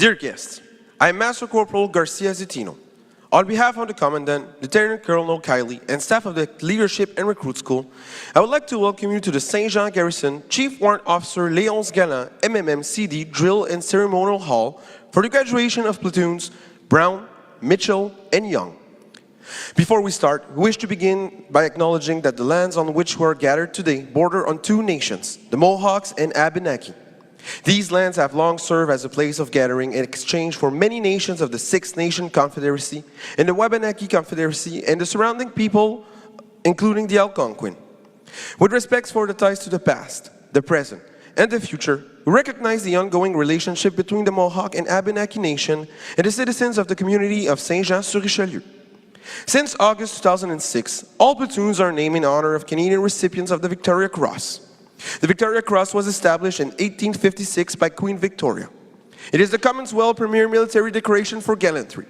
Dear guests, I am Master Corporal Garcia Zitino. On behalf of the Commandant, Lieutenant Colonel Kiley, and staff of the Leadership and Recruit School, I would like to welcome you to the Saint Jean Garrison Chief Warrant Officer Léonce Galland MMM CD Drill and Ceremonial Hall for the graduation of Platoons Brown, Mitchell, and Young. Before we start, we wish to begin by acknowledging that the lands on which we are gathered today border on two nations, the Mohawks and Abenaki. These lands have long served as a place of gathering in exchange for many nations of the Six Nation Confederacy and the Wabanaki Confederacy and the surrounding people, including the Algonquin. With respect for the ties to the past, the present, and the future, we recognize the ongoing relationship between the Mohawk and Abenaki Nation and the citizens of the community of Saint-Jean-sur-Richelieu. Since August 2006, all platoons are named in honor of Canadian recipients of the Victoria Cross. The Victoria Cross was established in 1856 by Queen Victoria. It is the Commonwealth's premier military decoration for gallantry.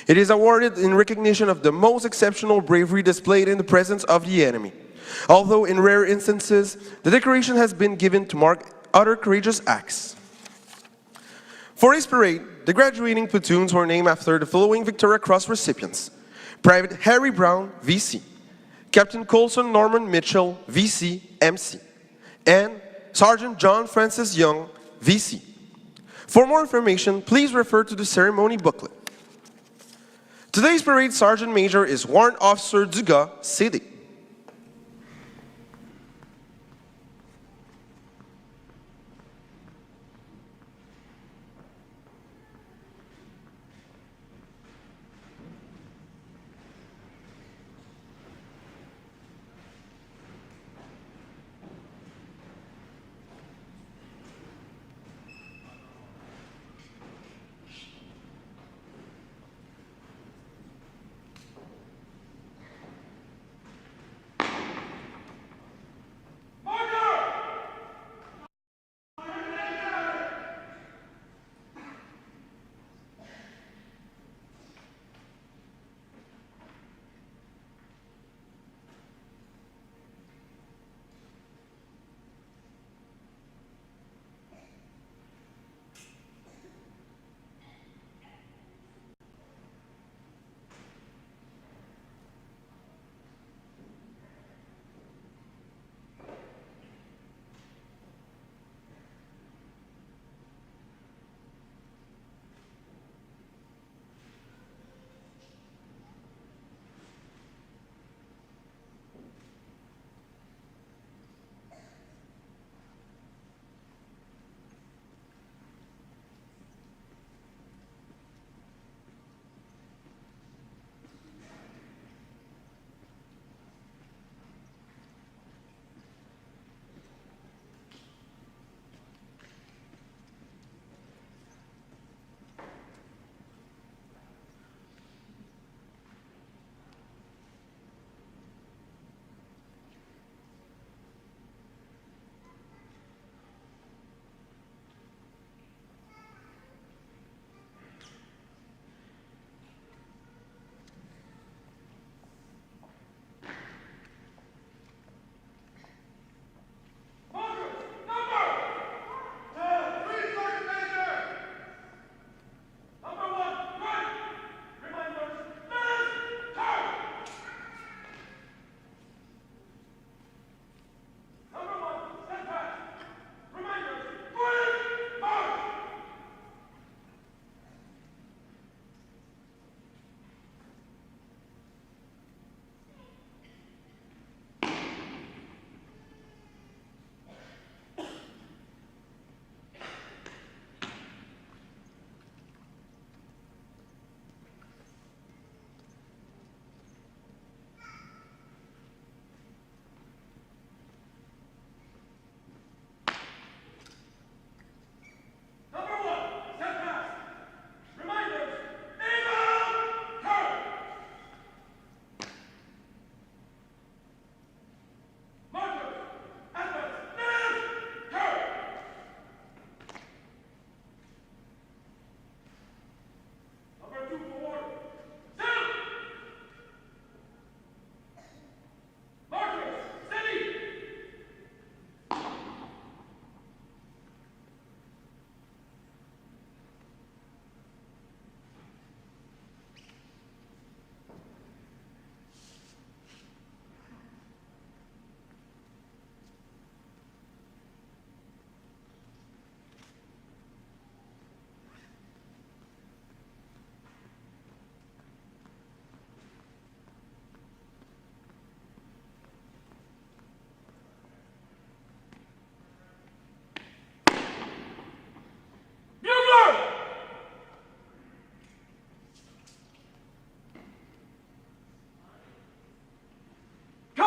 It is awarded in recognition of the most exceptional bravery displayed in the presence of the enemy. Although in rare instances, the decoration has been given to mark other courageous acts. For this parade, the graduating platoons were named after the following Victoria Cross recipients: Private Harry Brown, VC, Captain Colson Norman Mitchell, VC, MC, and Sergeant John Francis Young, VC. For more information, please refer to the ceremony booklet. Today's parade Sergeant Major is Warrant Officer Dugas, CD.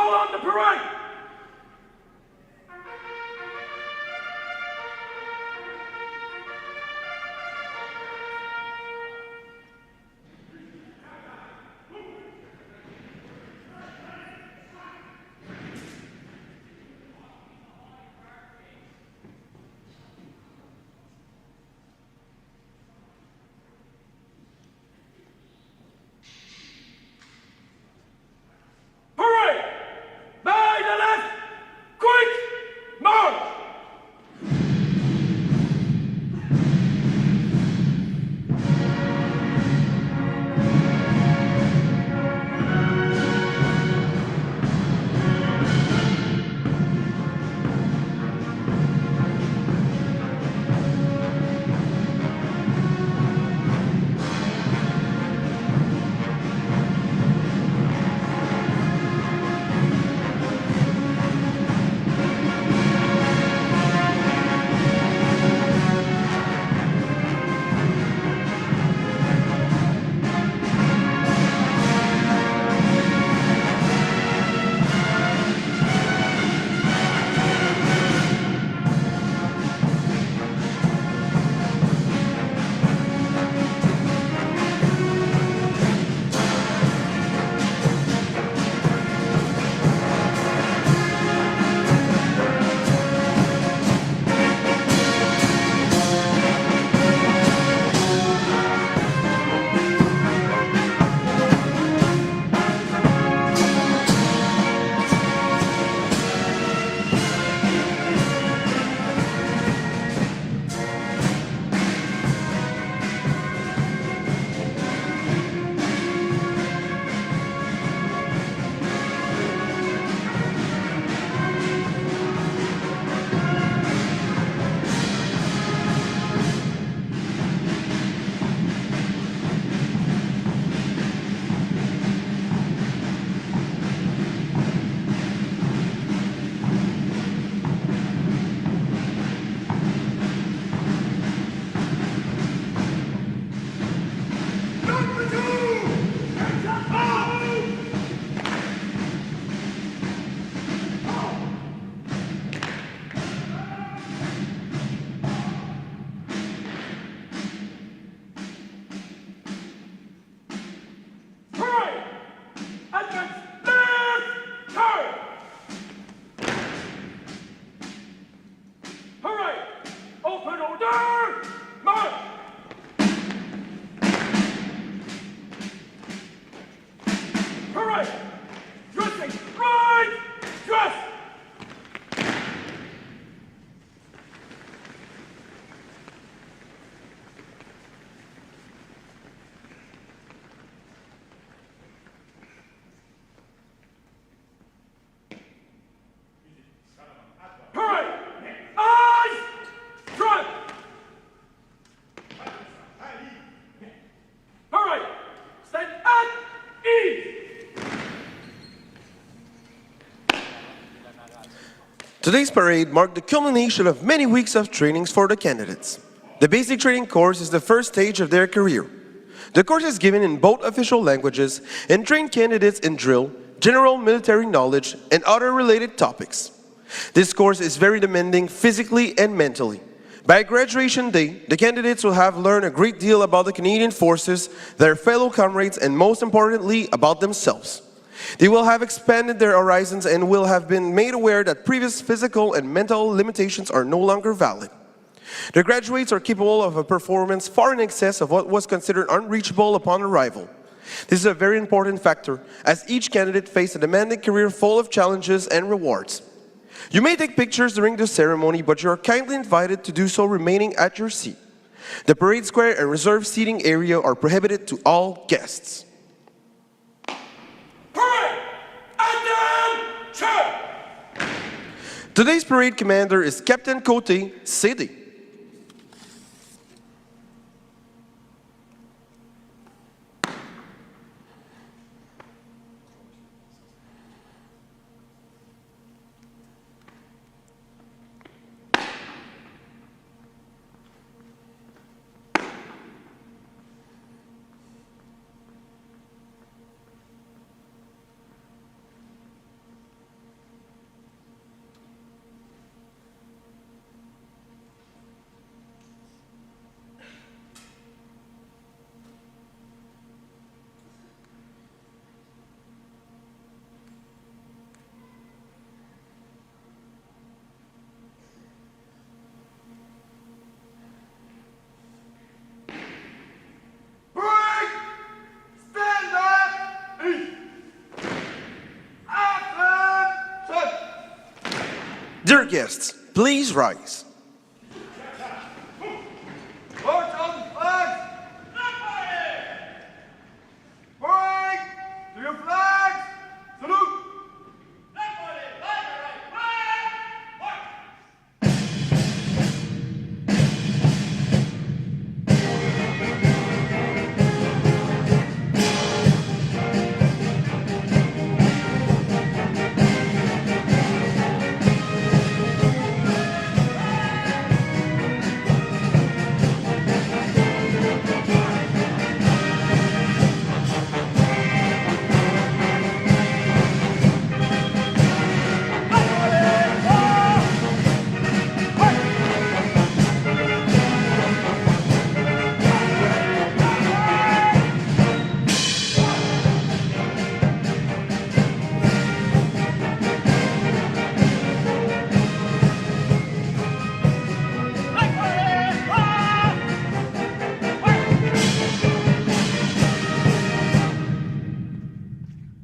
All on the parade! Parade! By the left! Quick! March! Parade! Advance left! Turn! Parade! Open order! March! Parade! Dressing right! Dress! Parade! Eyes! Front! Parade! Stand at ease! Today's parade marked the culmination of many weeks of trainings for the candidates. The basic training course is the first stage of their career. The course is given in both official languages and train candidates in drill, general military knowledge, and other related topics. This course is very demanding physically and mentally. By graduation day, the candidates will have learned a great deal about the Canadian Forces, their fellow comrades, and most importantly, about themselves. They will have expanded their horizons and will have been made aware that previous physical and mental limitations are no longer valid. The graduates are capable of a performance far in excess of what was considered unreachable upon arrival. This is a very important factor, as each candidate faces a demanding career full of challenges and rewards. You may take pictures during the ceremony, but you are kindly invited to do so remaining at your seat. The parade square and reserved seating area are prohibited to all guests. Parade! Attention! Today's parade commander is Captain Côté Cédé. Dear guests, please rise. March on the flags! Point to your flags! Salute!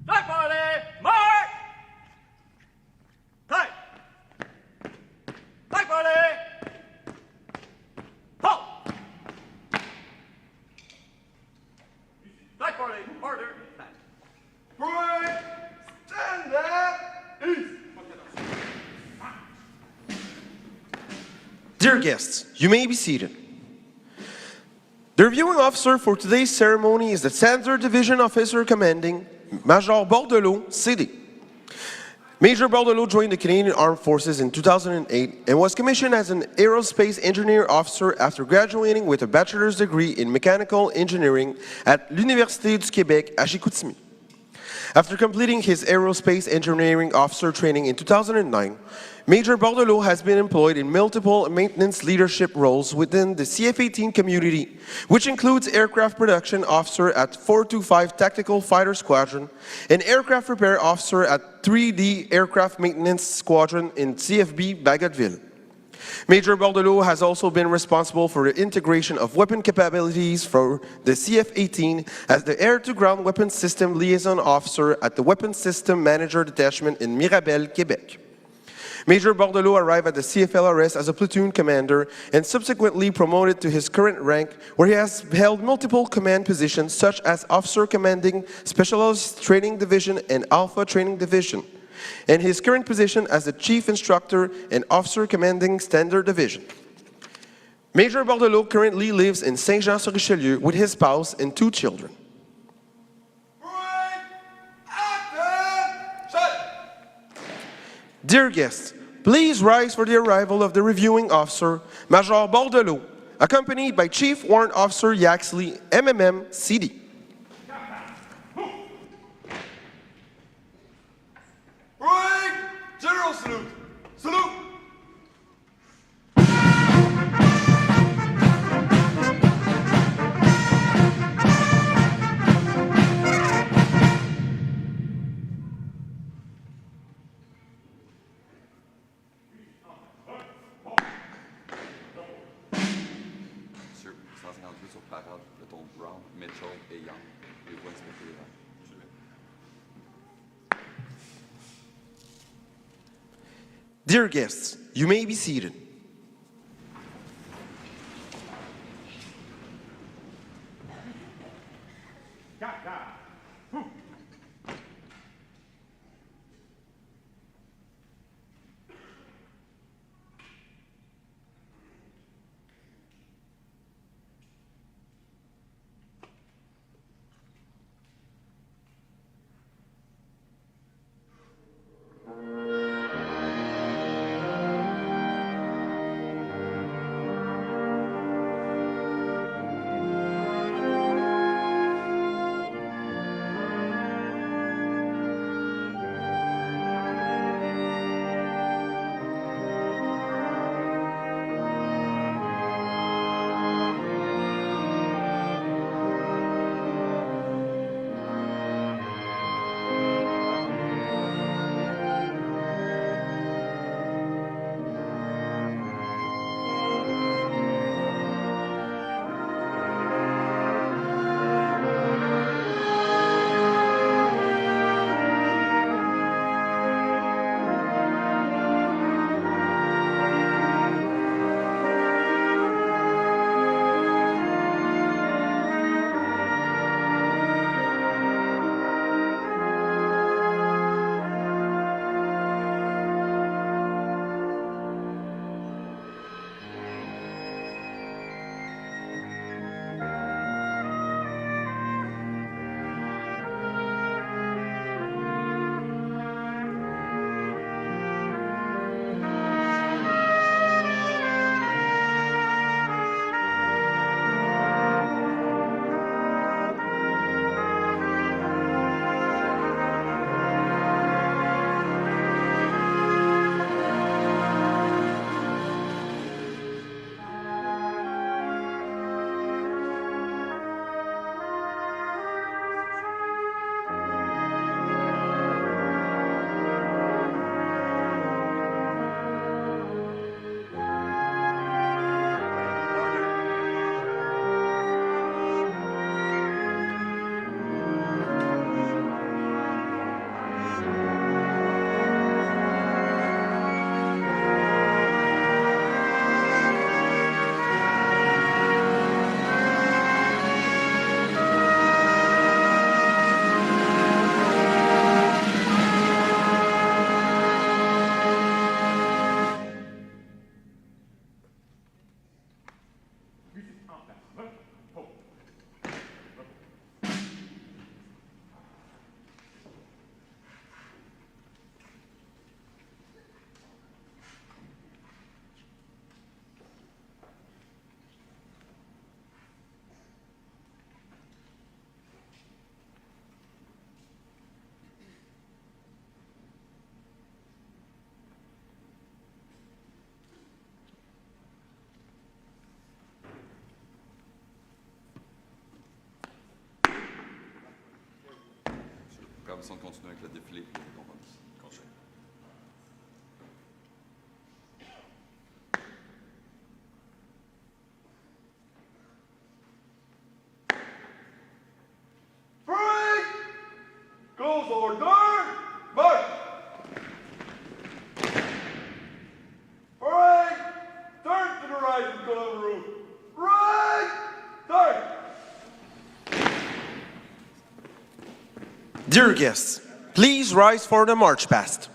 Flag party! March! Flag! Flag party! Halt! Flag party! Order! Parade! Stand up! East! Dear guests, you may be seated. The reviewing officer for today's ceremony is the Standard Division Officer Commanding Major Bordelot, CD. Major Bordelot joined the Canadian Armed Forces in 2008 and was commissioned as an aerospace engineer officer after graduating with a bachelor's degree in mechanical engineering at l'Université du Québec à Chicoutimi. After completing his aerospace engineering officer training in 2009, Major Bordelot has been employed in multiple maintenance leadership roles within the CF-18 community, which includes aircraft production officer at 425 Tactical Fighter Squadron and aircraft repair officer at 3D Aircraft Maintenance Squadron in CFB Bagotville. Major Bordelot has also been responsible for the integration of weapon capabilities for the CF-18 as the Air-to-Ground Weapons System Liaison Officer at the Weapons System Manager Detachment in Mirabel, Quebec. Major Bordelot arrived at the CFLRS as a platoon commander and subsequently promoted to his current rank, where he has held multiple command positions such as Officer Commanding Specialized Training Division and Alpha Training Division, and his current position as the Chief Instructor and Officer Commanding Standard Division. Major Bordelot currently lives in Saint-Jean-sur-Richelieu with his spouse and 2 children. Dear guests, please rise for the arrival of the reviewing officer, Major Bordelot, accompanied by Chief Warrant Officer Yaxley, MMM, CD. Right! General salute! Salute! Monsieur, 152 sur parade, Platoons Brown, Mitchell et Young. Les voies inspectées les rangs. Dear guests, you may be seated. permission de continuer avec le défilé et les récompenses. Continue. Break! Close order! March! Break! Turn to the right and go over route. Right! Turn! Dear guests, please rise for the march past.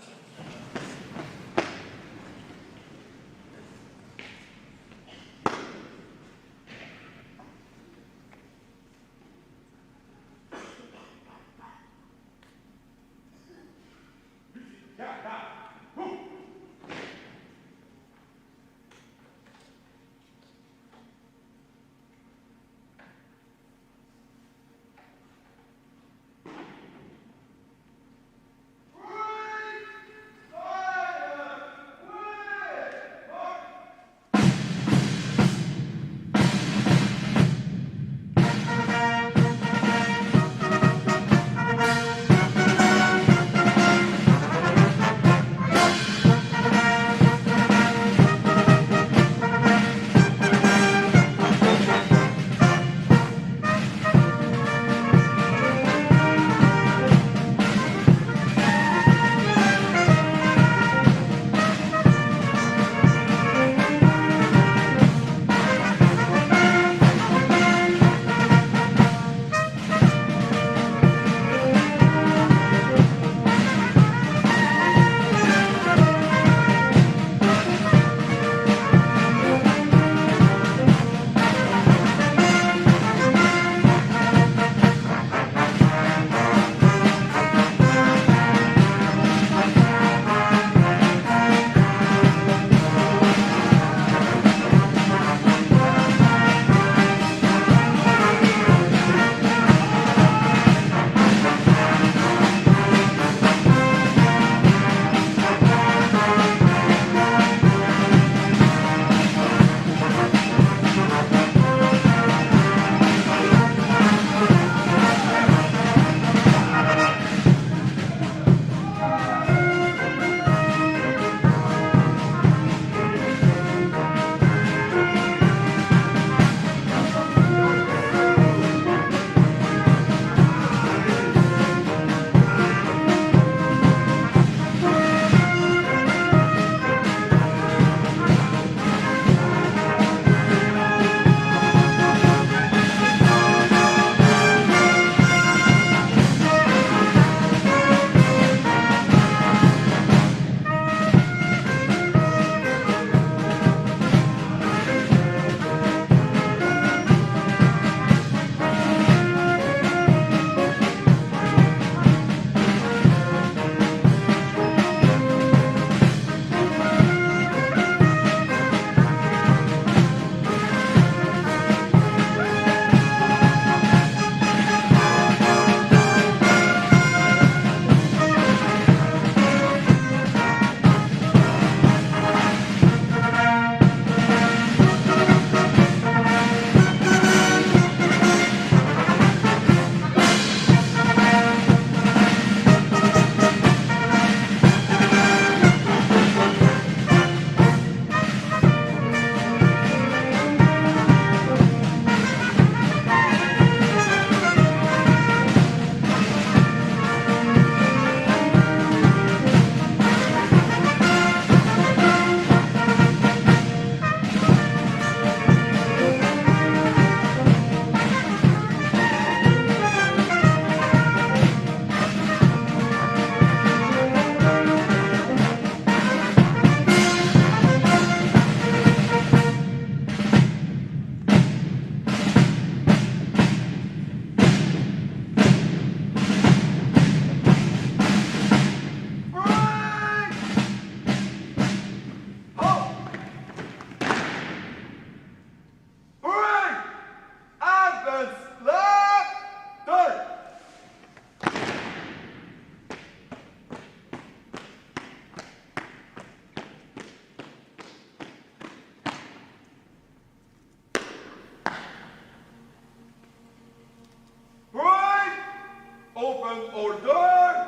Open order!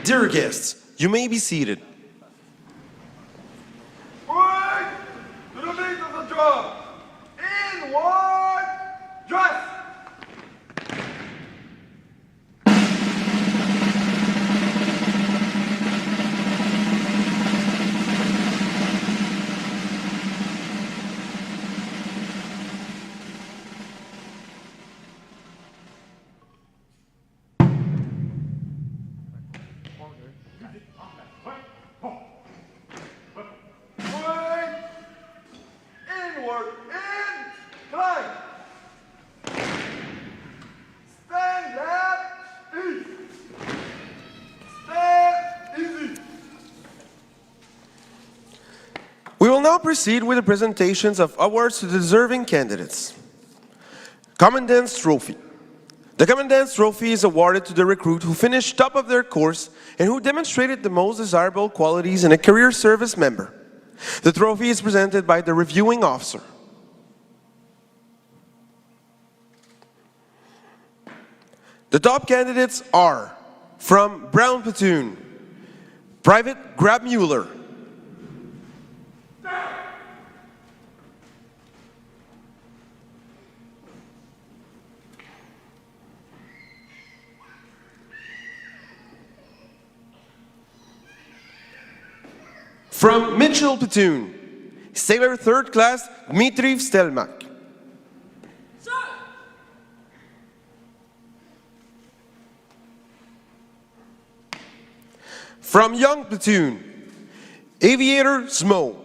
Dear guests, you may be seated. Right to the beat of the drum. In one, dress. Right. Inward, in, climb. Stand left, east. Stand easy. We will now proceed with the presentations of awards to the deserving candidates. Commandant's Trophy. The Commandant's Trophy is awarded to the recruit who finished top of their course and who demonstrated the most desirable qualities in a career service member. The trophy is presented by the reviewing officer. The top candidates are from Brown Platoon, Private Grabmuller. From Mitchell Platoon, Sailor 3rd Class Dmitry Stelmak. From Young Platoon, Aviator Smo.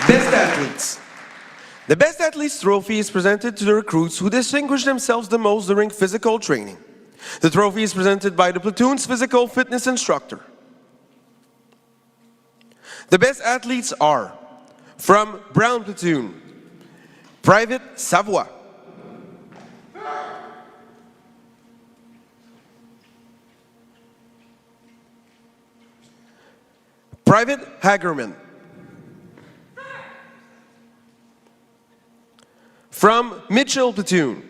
Best Athletes. The Best Athletes Trophy is presented to the recruits who distinguish themselves the most during physical training. The trophy is presented by the platoon's physical fitness instructor. The best athletes are from Brown Platoon, Private Savoie. Private Hagerman. From Mitchell Platoon,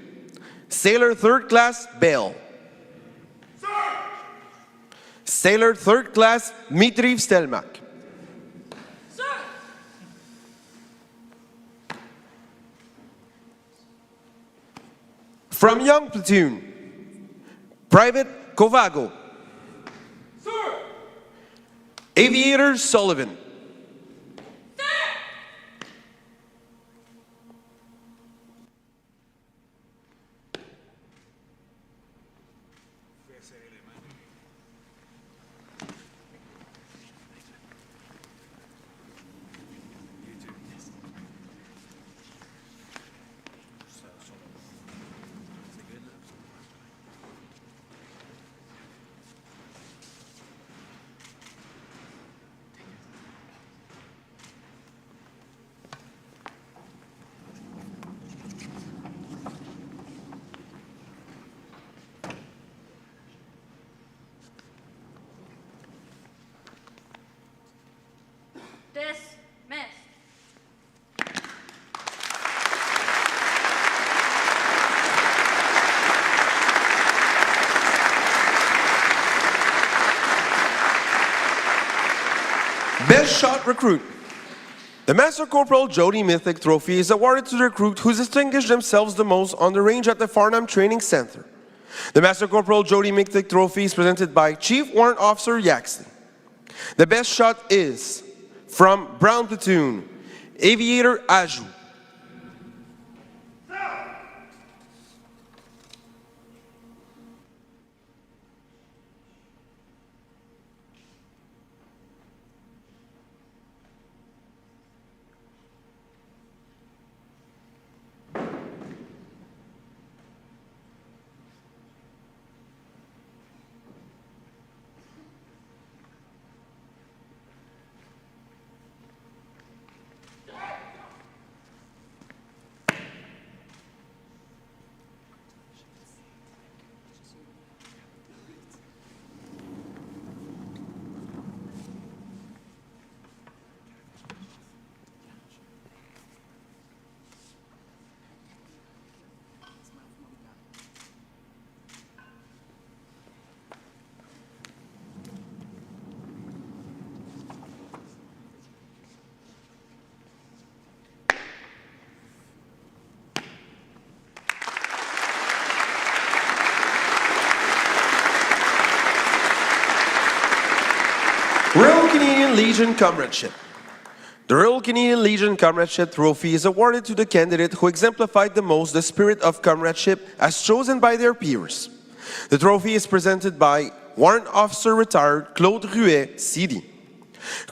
Sailor 3rd Class Bale. Sailor 3rd Class Dmitry Stelmak. From Young Platoon, Private Kovago. Aviator Sullivan. Dismissed. Best Shot Recruit. The Master Corporal Jody Mythic Trophy is awarded to the recruit who distinguished themselves the most on the range at the Farnham Training Center. The Master Corporal Jody Mythic Trophy is presented by Chief Warrant Officer Yaxley. The best shot is from Brown Platoon, Aviator Aju. Royal Canadian Legion Comradeship. The Royal Canadian Legion Comradeship Trophy is awarded to the candidate who exemplified the most the spirit of comradeship as chosen by their peers. The trophy is presented by Warrant Officer Retired Claude Ruet, CD.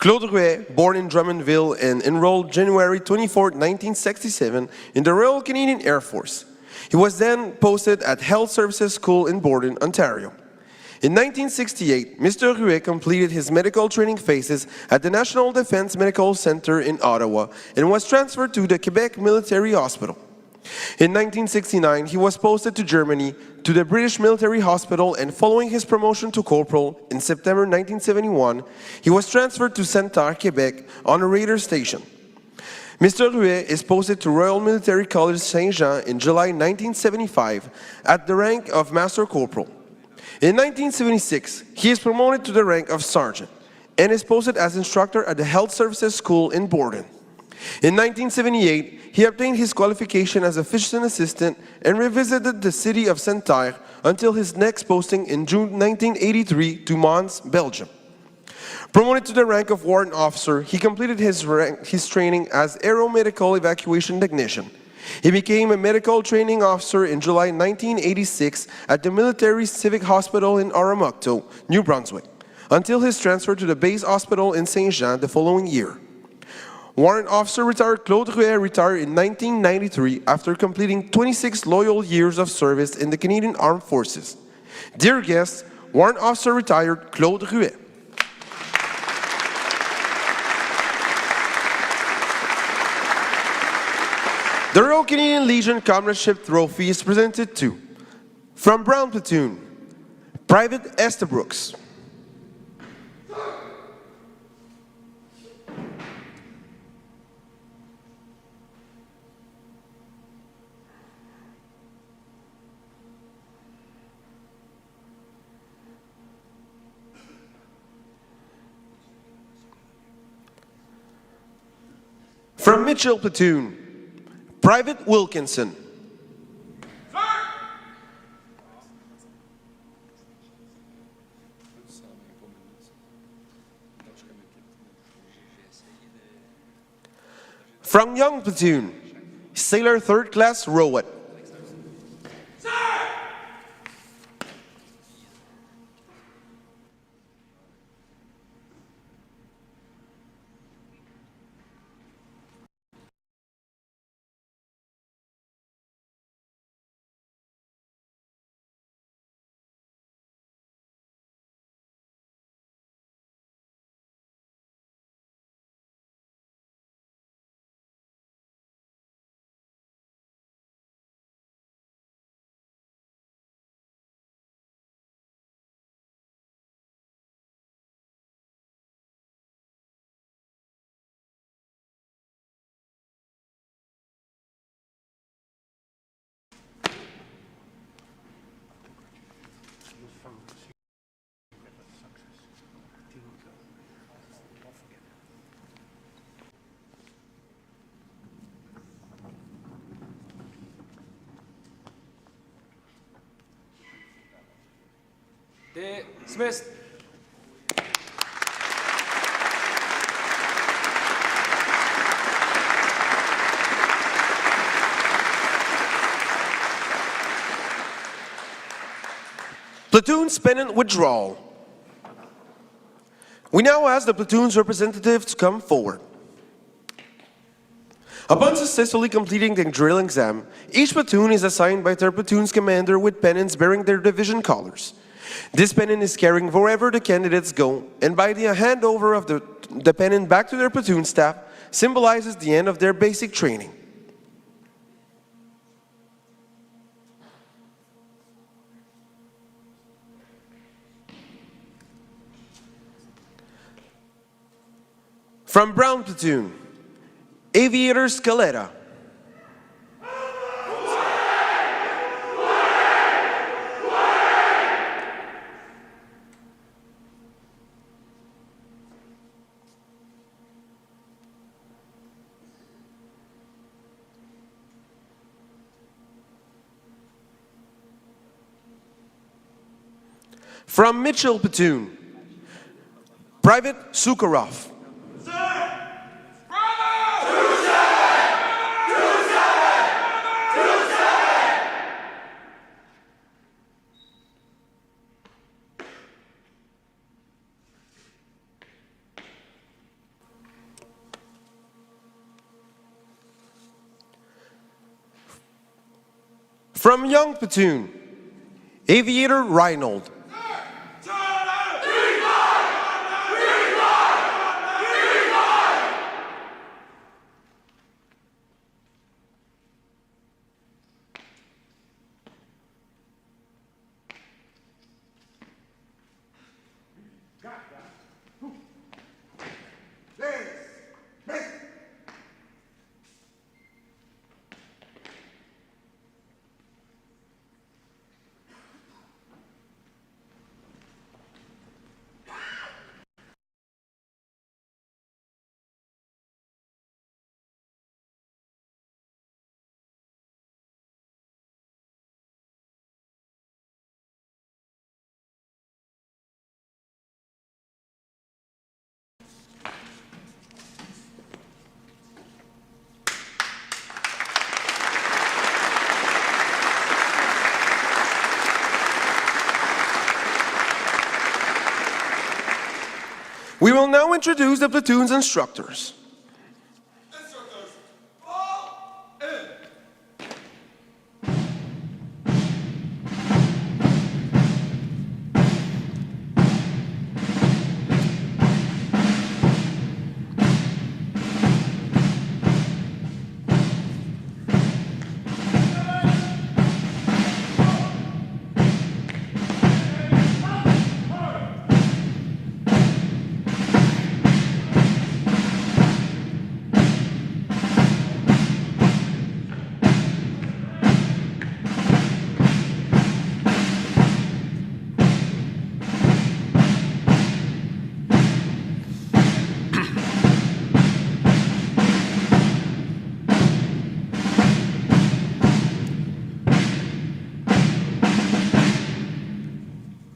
Claude Ruet, born in Drummondville and enrolled January 24, 1967 in the Royal Canadian Air Force. He was then posted at Health Services School in Borden, Ontario. In 1968, Mr. Ruet completed his medical training phases at the National Defense Medical Center in Ottawa and was transferred to the Quebec Military Hospital. In 1969, he was posted to Germany to the British Military Hospital, and following his promotion to corporal in September 1971, he was transferred to Saint-Terre, Quebec on a radar station. Mr. Ruet is posted to Royal Military College Saint-Jean in July 1975 at the rank of Master Corporal. In 1976, he is promoted to the rank of Sergeant and is posted as instructor at the Health Services School in Borden. In 1978, he obtained his qualification as a physician assistant and revisited the city of Saint-Terre until his next posting in June 1983 to Mons, Belgium. Promoted to the rank of warrant officer, he completed his training as aeromedical evacuation technician. He became a medical training officer in July 1986 at the Military Civic Hospital in Aramato, New Brunswick, until his transfer to the base hospital in Saint-Jean the following year. Warrant Officer Retired Claude Ruet retired in 1993 after completing 26 loyal years of service in the Canadian Armed Forces. Dear guests, Warrant Officer Retired Claude Ruet. The Royal Canadian Legion Comradeship Trophy is presented to, from Brown Platoon, Private Estabrooks. From Mitchell Platoon, Private Wilkinson. From Young Platoon, Sailor 3rd Class Rowett. Dismissed. Platoon's pennant withdrawal. We now ask the platoon's representative to come forward. Upon successfully completing the drill exam, each platoon is assigned by their platoon's commander with pennants bearing their division colors. This pennant is carrying wherever the candidates go, and by the handover of the pennant back to their platoon staff symbolizes the end of their basic training. From Brown Platoon, Aviator Scaletta. From Mitchell Platoon, Private Sukharov. From Young Platoon, Aviator Reinhold. We will now introduce the platoon's instructors. Instructors, fall in.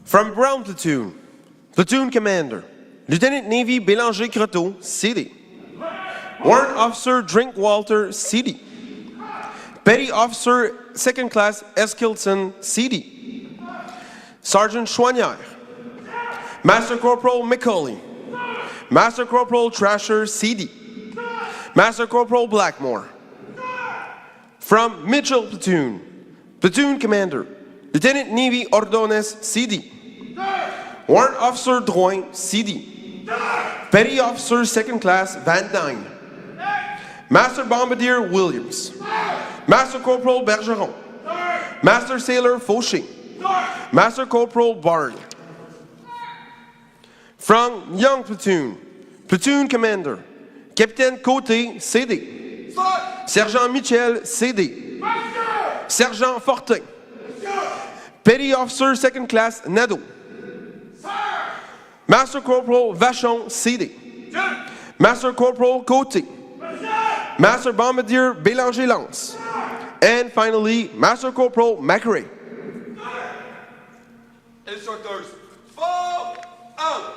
From Brown Platoon, Platoon Commander, Lieutenant Navy Bélanger Croteau, CD. Warrant Officer Drinkwalter, CD. Petty Officer 2nd Class Eskilson, CD. Sergeant Chouanière. Master Corporal McCauley. Master Corporal Trasher, CD. Master Corporal Blackmore. From Mitchell Platoon, Platoon Commander, Lieutenant Navy Ordonez, CD. Warrant Officer Drouin, CD. Petty Officer 2nd Class Van Dyne. Master Bombardier Williams. Master Corporal Bergeron. Master Sailor Fauché. Master Corporal Barley. From Young Platoon, Platoon Commander, Capitaine Côté, CD. Sergent Michel, CD. Sergent Fortin. Petty Officer 2nd Class Nadeau. Master Corporal Vachon, CD. Master Corporal Côté. Master Bombardier Bélanger Lance. And finally, Master Corporal Macrae. Instructors, fall out.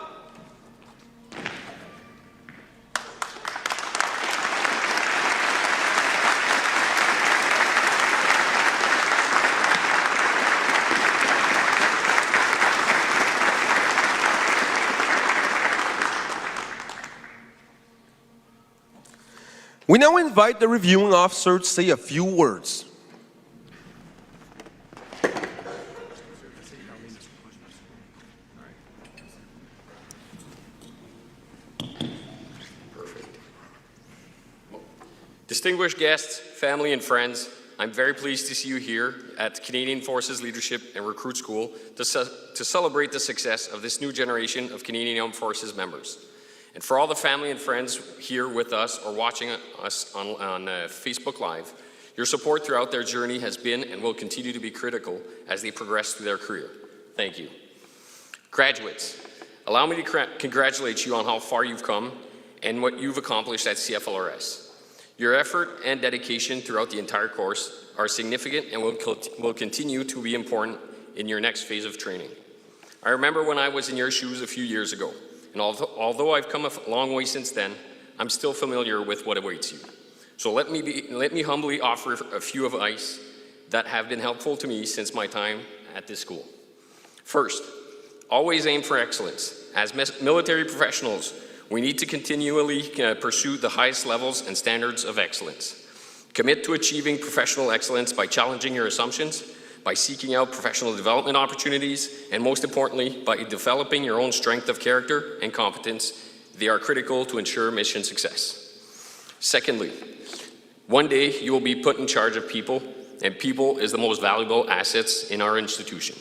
We now invite the reviewing officer to say a few words. Distinguished guests, family, and friends, I'm very pleased to see you here at Canadian Forces Leadership and Recruit School to celebrate the success of this new generation of Canadian Armed Forces members. And for all the family and friends here with us or watching us on Facebook Live, your support throughout their journey has been and will continue to be critical as they progress through their career. Thank you. Graduates, allow me to congratulate you on how far you've come and what you've accomplished at CFLRS. Your effort and dedication throughout the entire course are significant and will continue to be important in your next phase of training. I remember when I was in your shoes a few years ago, And although I've come a long way since then, I'm still familiar with what awaits you. So let me humbly offer a few advice that have been helpful to me since my time at this school. First, always aim for excellence. As military professionals, we need to continually pursue the highest levels and standards of excellence. Commit to achieving professional excellence by challenging your assumptions, by seeking out professional development opportunities, and most importantly, by developing your own strength of character and competence. They are critical to ensure mission success. Secondly, one day you will be put in charge of people, and people is the most valuable assets in our institution.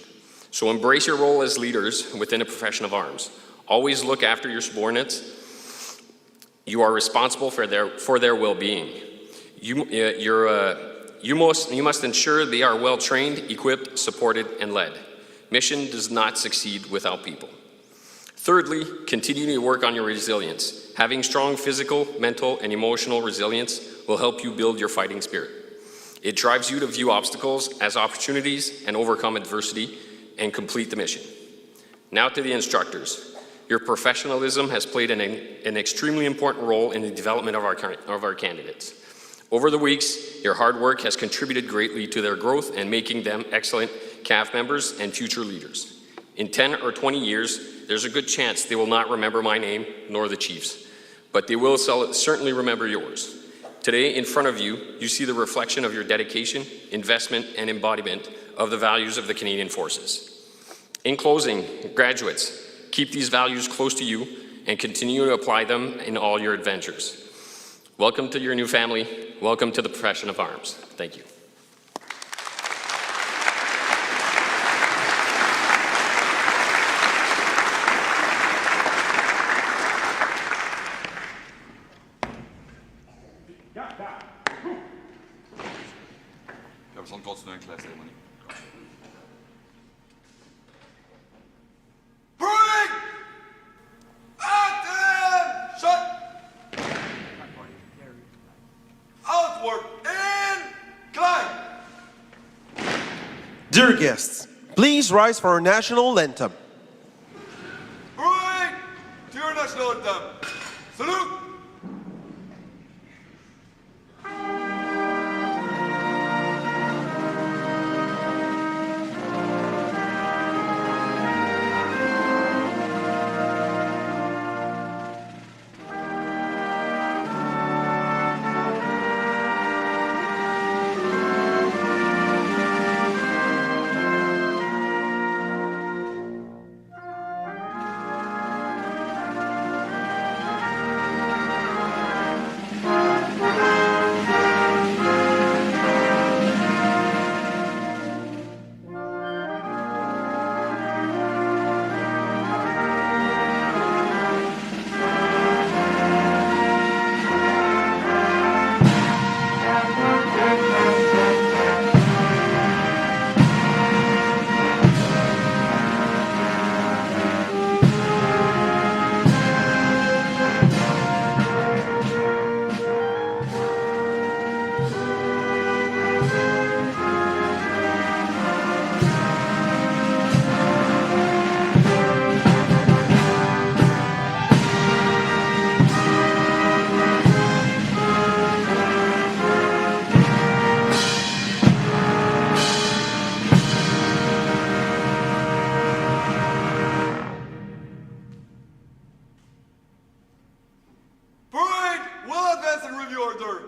So embrace your role as leaders within a profession of arms. Always look after your subordinates. You are responsible for their well-being. You must ensure they are well trained, equipped, supported, and led. Mission does not succeed without people. Thirdly, continue to work on your resilience. Having strong physical, mental, and emotional resilience will help you build your fighting spirit. It drives you to view obstacles as opportunities and overcome adversity and complete the mission. Now to the instructors. Your professionalism has played an extremely important role in the development of our candidates. Over the weeks, your hard work has contributed greatly to their growth and making them excellent CAF members and future leaders. In 10 or 20 years, there's a good chance they will not remember my name nor the Chiefs, but they will certainly remember yours. Today, in front of you, you see the reflection of your dedication, investment, and embodiment of the values of the Canadian Forces. In closing, graduates, keep these values close to you and continue to apply them in all your adventures. Welcome to your new family. Welcome to the profession of arms. Thank you. J'ai besoin de continuer avec la cérémonie. Bring! Attention! Outward incline! Dear guests, please rise for our national anthem. Bring to your national anthem. Salute! Parade will advance in review order.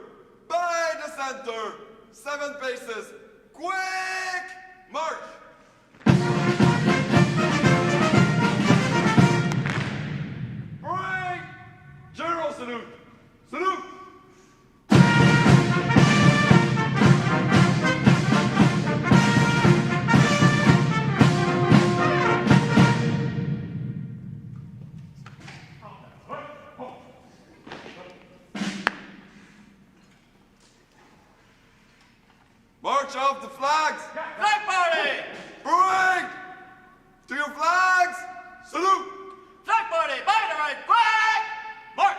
By the center. 7 paces. Quick march. Parade. General salute. Salute. March off the flags! Flag party! Parade! To your flags! Salute! Flag party! By the right flag! March!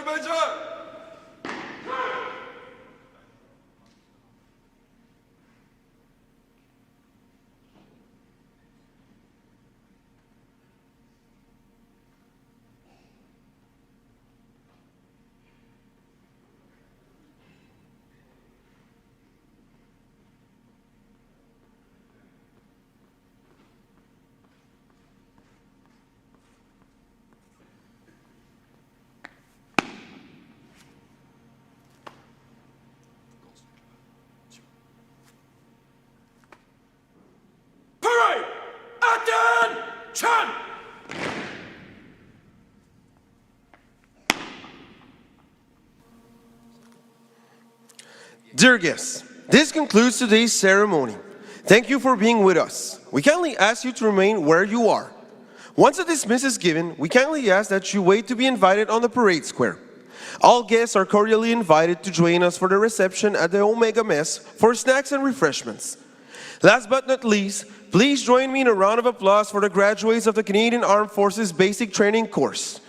Sergeant Major! Parade! Attention! Dear guests, this concludes today's ceremony. Thank you for being with us. We kindly ask you to remain where you are. Once a dismiss is given, we kindly ask that you wait to be invited on the parade square. All guests are cordially invited to join us for the reception at the Omega Mess for snacks and refreshments. Last but not least, please join me in a round of applause for the graduates of the Canadian Armed Forces Basic Training course.